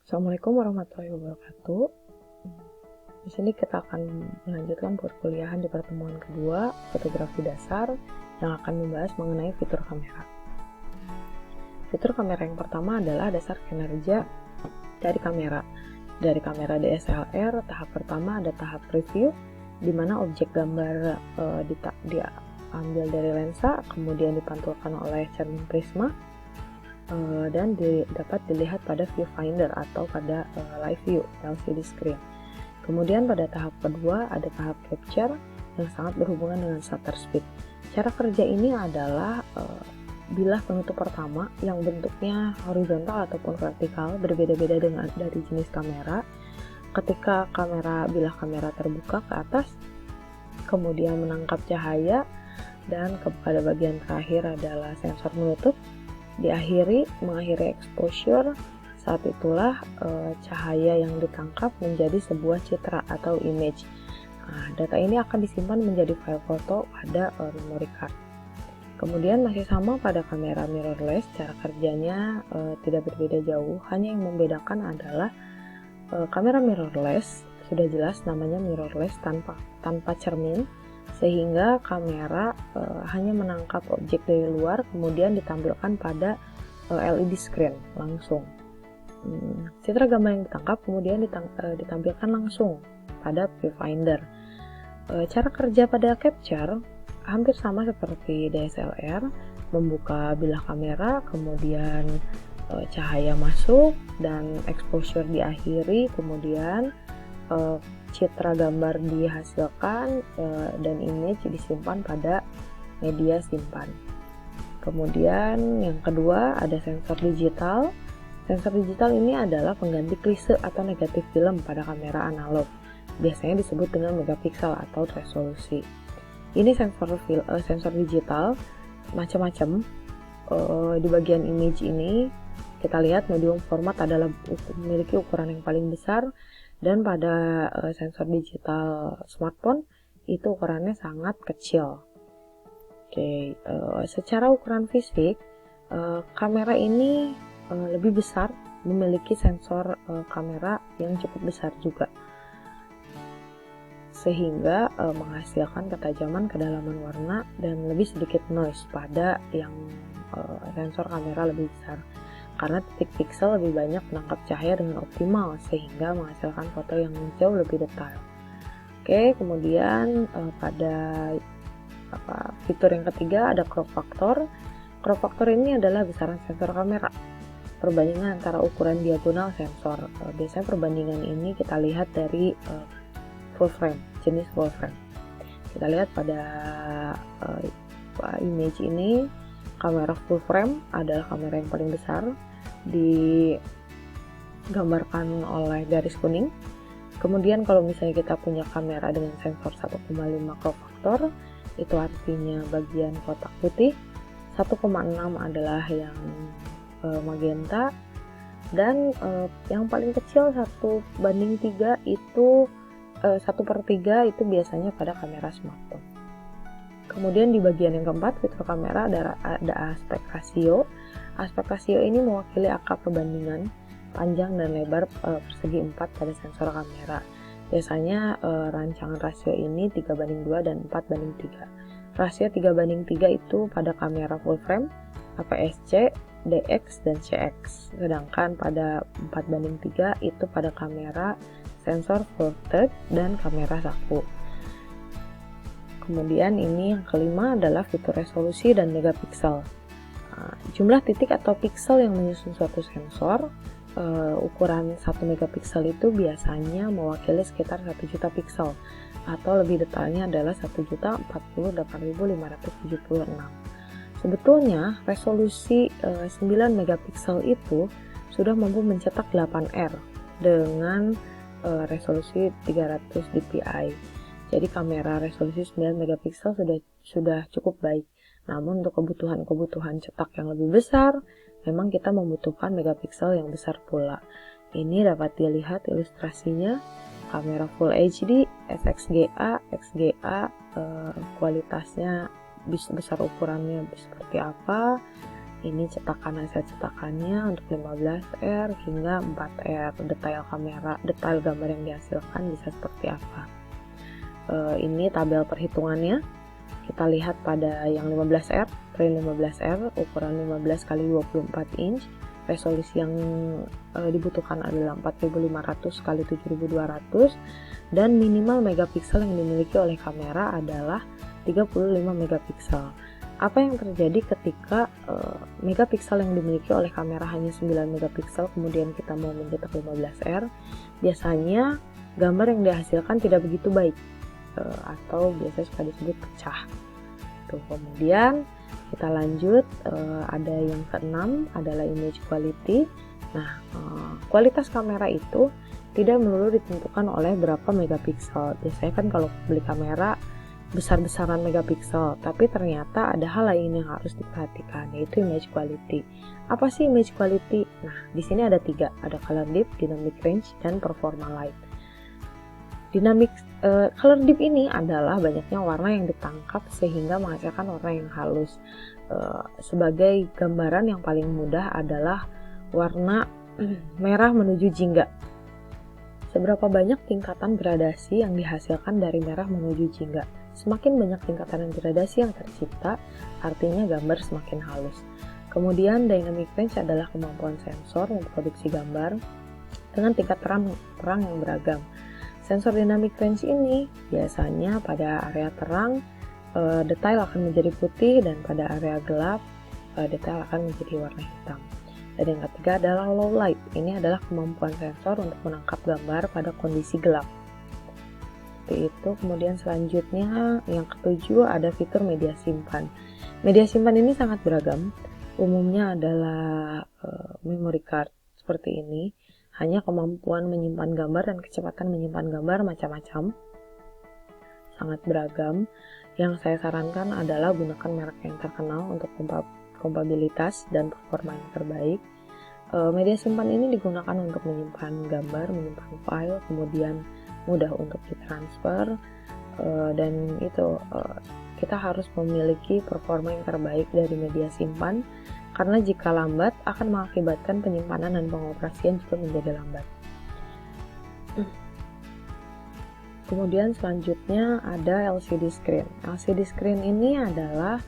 Assalamualaikum warahmatullahi wabarakatuh. Di sini kita akan melanjutkan perkuliahan di pertemuan kedua, fotografi dasar, yang akan membahas mengenai fitur kamera. Fitur kamera yang pertama adalah dasar kinerja dari kamera. Dari kamera DSLR, tahap pertama ada tahap preview, di mana objek gambar diambil dari lensa, kemudian dipantulkan oleh cermin prisma, dan dapat dilihat pada viewfinder atau pada live view LCD screen. Kemudian pada tahap kedua ada tahap capture yang sangat berhubungan dengan shutter speed. Cara kerja ini adalah bilah penutup pertama yang bentuknya horizontal ataupun vertikal, berbeda-beda dari jenis kamera. Ketika bilah kamera terbuka ke atas, kemudian menangkap cahaya, dan pada bagian terakhir adalah sensor menutup, mengakhiri exposure. Saat itulah cahaya yang ditangkap menjadi sebuah citra atau image. Data ini akan disimpan menjadi file foto pada memory card. Kemudian masih sama pada kamera mirrorless, cara kerjanya tidak berbeda jauh, hanya yang membedakan adalah kamera mirrorless sudah jelas namanya mirrorless tanpa cermin, sehingga kamera hanya menangkap objek dari luar kemudian ditampilkan pada LED screen langsung. Citra gambar yang ditangkap kemudian ditampilkan langsung pada viewfinder. Cara kerja pada capture hampir sama seperti DSLR, membuka bilah kamera, kemudian cahaya masuk dan exposure diakhiri, kemudian citra gambar dihasilkan dan image disimpan pada media simpan. Kemudian yang kedua ada sensor digital. Sensor digital ini adalah pengganti klise atau negatif film pada kamera analog. Biasanya disebut dengan megapiksel atau resolusi. Ini sensor digital macam-macam. Di bagian image ini kita lihat medium format adalah memiliki ukuran yang paling besar, dan pada sensor digital smartphone itu ukurannya sangat kecil. Secara ukuran fisik, kamera ini lebih besar, memiliki sensor kamera yang cukup besar juga, sehingga menghasilkan ketajaman, kedalaman warna, dan lebih sedikit noise pada yang sensor kamera lebih besar, karena titik piksel lebih banyak menangkap cahaya dengan optimal, sehingga menghasilkan foto yang jauh lebih detail. Kemudian pada fitur yang ketiga ada crop factor. Crop factor ini adalah besaran sensor kamera, perbandingan antara ukuran diagonal sensor. Biasanya perbandingan ini kita lihat dari full frame, jenis full frame. Kita lihat pada image ini, kamera full frame adalah kamera yang paling besar, digambarkan oleh garis kuning. Kemudian kalau misalnya kita punya kamera dengan sensor 1,5 crop factor, itu artinya bagian kotak putih, 1,6 adalah yang magenta, dan yang paling kecil 1/3 itu 1/3 itu biasanya pada kamera smartphone. Kemudian di bagian yang keempat, fitur kamera ada aspek rasio. Aspek rasio ini mewakili angka perbandingan panjang dan lebar persegi 4 pada sensor kamera. Biasanya rancangan rasio ini 3:2 dan 4:3. Rasio 3:3 itu pada kamera full frame, APS-C, DX, dan CX. Sedangkan pada 4:3 itu pada kamera sensor full third dan kamera saku. Kemudian ini yang kelima adalah fitur resolusi dan megapiksel. Jumlah titik atau piksel yang menyusun suatu sensor, ukuran 1 megapiksel itu biasanya mewakili sekitar 1 juta piksel, atau lebih detailnya adalah 1.048.576. Sebetulnya resolusi 9 megapiksel itu sudah mampu mencetak 8R dengan resolusi 300 dpi. Jadi kamera resolusi 9 megapiksel sudah cukup baik. Namun untuk kebutuhan cetak yang lebih besar, memang kita membutuhkan megapiksel yang besar pula. Ini dapat dilihat ilustrasinya, kamera Full HD, SXGA, XGA, kualitasnya besar ukurannya seperti apa, Ini cetakan hasil cetakannya untuk 15R hingga 4R. Detail gambar yang dihasilkan bisa seperti apa. Ini tabel perhitungannya. Kita lihat pada yang 15R, print 15R, ukuran 15 x 24 inch. Resolusi yang dibutuhkan adalah 4500 x 7200 dan minimal megapiksel yang dimiliki oleh kamera adalah 35 megapiksel. Apa yang terjadi ketika megapiksel yang dimiliki oleh kamera hanya 9 megapiksel, kemudian kita mau mencetak 15R? Biasanya gambar yang dihasilkan tidak begitu baik, atau biasanya suka disebut pecah. Kemudian kita lanjut, ada yang keenam adalah image quality. Nah, kualitas kamera itu tidak melulu ditentukan oleh berapa megapiksel. Biasanya kan kalau beli kamera besar-besaran megapiksel, tapi ternyata ada hal lain yang harus diperhatikan, yaitu image quality. Apa sih image quality? Nah, di sini ada 3, ada color depth, dynamic range, dan performa light. Color depth ini adalah banyaknya warna yang ditangkap sehingga menghasilkan warna yang halus. Sebagai gambaran yang paling mudah adalah warna merah menuju jingga. Seberapa banyak tingkatan gradasi yang dihasilkan dari merah menuju jingga? Semakin banyak tingkatan gradasi yang tercipta, artinya gambar semakin halus. Kemudian dynamic range adalah kemampuan sensor memproduksi gambar dengan tingkat terang yang beragam. Sensor dynamic range ini biasanya pada area terang detail akan menjadi putih, dan pada area gelap detail akan menjadi warna hitam. Dan yang ketiga adalah low light. Ini adalah kemampuan sensor untuk menangkap gambar pada kondisi gelap. Seperti itu. Kemudian selanjutnya yang ketujuh ada fitur media simpan. Media simpan ini sangat beragam. Umumnya adalah memory card seperti ini. Hanya kemampuan menyimpan gambar dan kecepatan menyimpan gambar macam-macam. Sangat beragam. Yang saya sarankan adalah gunakan merek yang terkenal untuk kompatibilitas dan performa yang terbaik. Media simpan ini digunakan untuk menyimpan gambar, menyimpan file, kemudian mudah untuk ditransfer, dan itu kita harus memiliki performa yang terbaik dari media simpan, karena jika lambat akan mengakibatkan penyimpanan dan pengoperasian juga menjadi lambat. Kemudian selanjutnya ada LCD screen. LCD screen ini adalah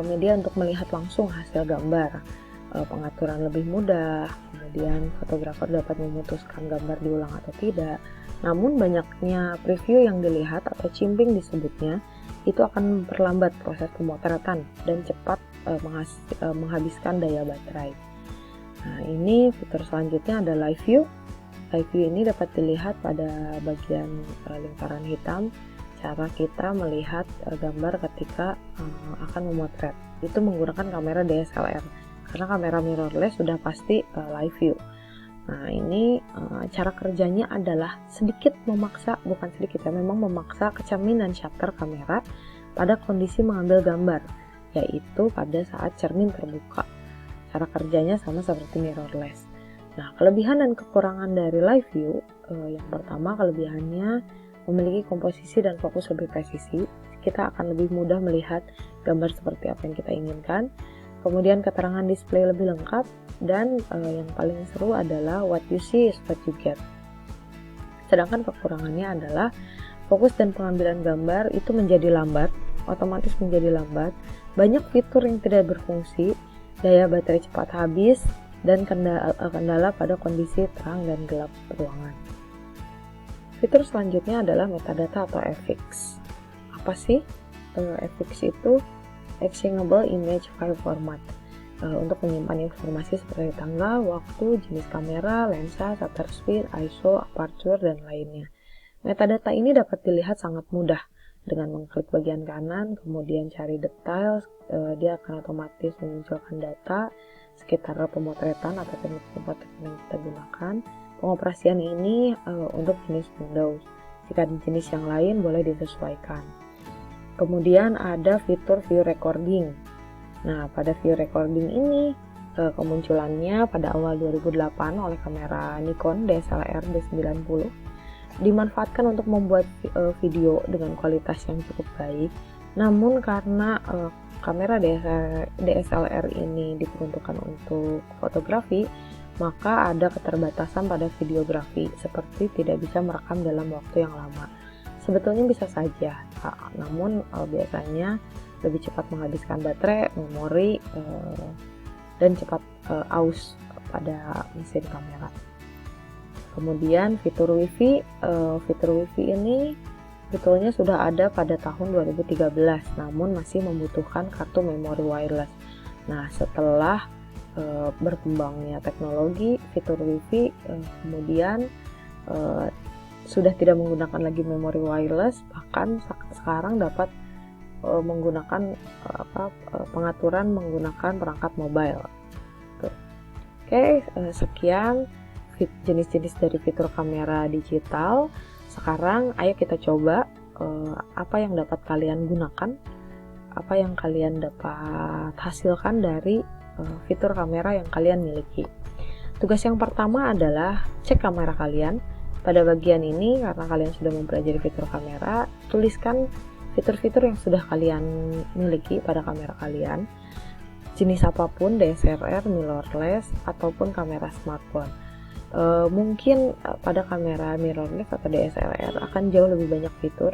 media untuk melihat langsung hasil gambar. Pengaturan lebih mudah, kemudian fotografer dapat memutuskan gambar diulang atau tidak. Namun banyaknya preview yang dilihat atau chimping disebutnya itu akan memperlambat proses pemotretan dan cepat menghabiskan daya baterai. Nah, ini fitur selanjutnya ada live view. Live view ini dapat dilihat pada bagian lingkaran hitam, cara kita melihat gambar ketika akan memotret. Itu menggunakan kamera DSLR, karena kamera mirrorless sudah pasti live view. Nah, ini cara kerjanya adalah memang memaksa kecerminan shutter kamera pada kondisi mengambil gambar, yaitu pada saat cermin terbuka. Cara kerjanya sama seperti mirrorless. Nah, kelebihan dan kekurangan dari live view, yang pertama kelebihannya memiliki komposisi dan fokus lebih presisi. Kita akan lebih mudah melihat gambar seperti apa yang kita inginkan. Kemudian keterangan display lebih lengkap, dan yang paling seru adalah what you see is what you get. Sedangkan kekurangannya adalah fokus dan pengambilan gambar itu menjadi lambat, otomatis menjadi lambat, banyak fitur yang tidak berfungsi, daya baterai cepat habis, dan kendala pada kondisi terang dan gelap ruangan. Fitur selanjutnya adalah metadata atau FX. Apa sih FX itu? Actionable Image File Format, untuk menyimpan informasi seperti tanggal, waktu, jenis kamera, lensa, shutter speed, ISO, aperture, dan lainnya. Metadata ini dapat dilihat sangat mudah dengan mengklik bagian kanan, kemudian cari detail. Dia akan otomatis memunculkan data sekitar pemotretan atau teknik pemotretan yang kita gunakan. Pengoperasian ini untuk jenis Windows. Jika jenis yang lain boleh disesuaikan. Kemudian ada fitur view recording. Nah, pada view recording ini kemunculannya pada awal 2008 oleh kamera Nikon DSLR D90, dimanfaatkan untuk membuat video dengan kualitas yang cukup baik. Namun karena kamera DSLR ini diperuntukkan untuk fotografi, maka ada keterbatasan pada videografi, seperti tidak bisa merekam dalam waktu yang lama. Sebetulnya bisa saja, namun biasanya lebih cepat menghabiskan baterai, memori, dan cepat aus pada mesin kamera. Kemudian fitur WiFi ini sebetulnya sudah ada pada tahun 2013, namun masih membutuhkan kartu memori wireless. Nah, setelah berkembangnya teknologi, fitur WiFi kemudian sudah tidak menggunakan lagi memori wireless, bahkan sekarang dapat menggunakan pengaturan menggunakan perangkat mobile. Oke, sekian jenis-jenis dari fitur kamera digital. Sekarang ayo kita coba apa yang dapat kalian gunakan, apa yang kalian dapat hasilkan dari fitur kamera yang kalian miliki. Tugas yang pertama adalah cek kamera kalian. Pada bagian ini, karena kalian sudah mempelajari fitur kamera, tuliskan fitur-fitur yang sudah kalian miliki pada kamera kalian, jenis apapun, DSLR, mirrorless, ataupun kamera smartphone. Mungkin pada kamera mirrorless atau DSLR akan jauh lebih banyak fitur,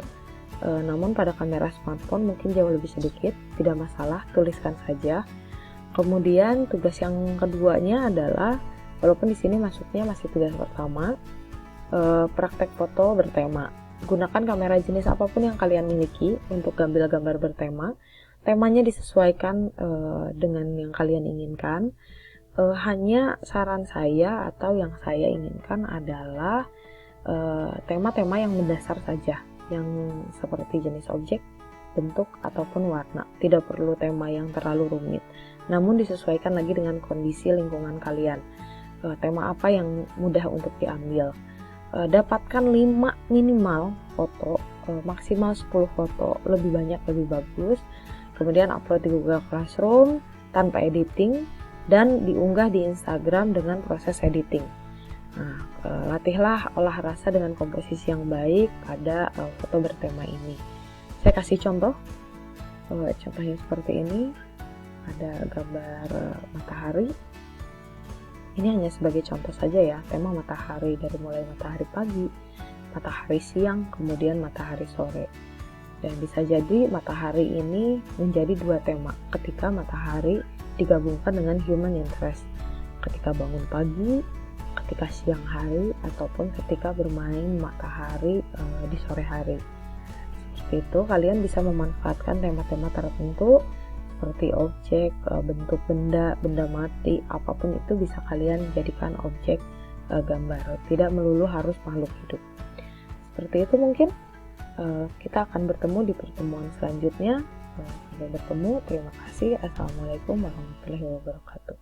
namun pada kamera smartphone mungkin jauh lebih sedikit, tidak masalah, tuliskan saja. Kemudian tugas yang keduanya adalah, walaupun di sini masuknya masih tugas pertama, praktek foto bertema. Gunakan kamera jenis apapun yang kalian miliki untuk gambar gambar bertema. Temanya disesuaikan dengan yang kalian inginkan. Hanya saran saya atau yang saya inginkan adalah tema-tema yang mendasar saja, yang seperti jenis objek, bentuk, ataupun warna. Tidak perlu tema yang terlalu rumit, namun disesuaikan lagi dengan kondisi lingkungan kalian. Tema apa yang mudah untuk diambil. Dapatkan 5 minimal foto, maksimal 10 foto, lebih banyak lebih bagus. Kemudian upload di Google Classroom tanpa editing dan diunggah di Instagram dengan proses editing. Nah, latihlah olah rasa dengan komposisi yang baik pada foto bertema ini. Saya kasih contoh, contohnya seperti ini. Ada gambar matahari. Ini hanya sebagai contoh saja ya, tema matahari dari mulai matahari pagi, matahari siang, kemudian matahari sore. Dan bisa jadi matahari ini menjadi 2 tema ketika matahari digabungkan dengan human interest. Ketika bangun pagi, ketika siang hari, ataupun ketika bermain matahari di sore hari. Seperti itu, kalian bisa memanfaatkan tema-tema tertentu seperti objek, bentuk benda, benda mati, apapun itu bisa kalian jadikan objek gambar. Tidak melulu harus makhluk hidup. Seperti itu mungkin. Kita akan bertemu di pertemuan selanjutnya. Sampai bertemu. Terima kasih. Assalamualaikum warahmatullahi wabarakatuh.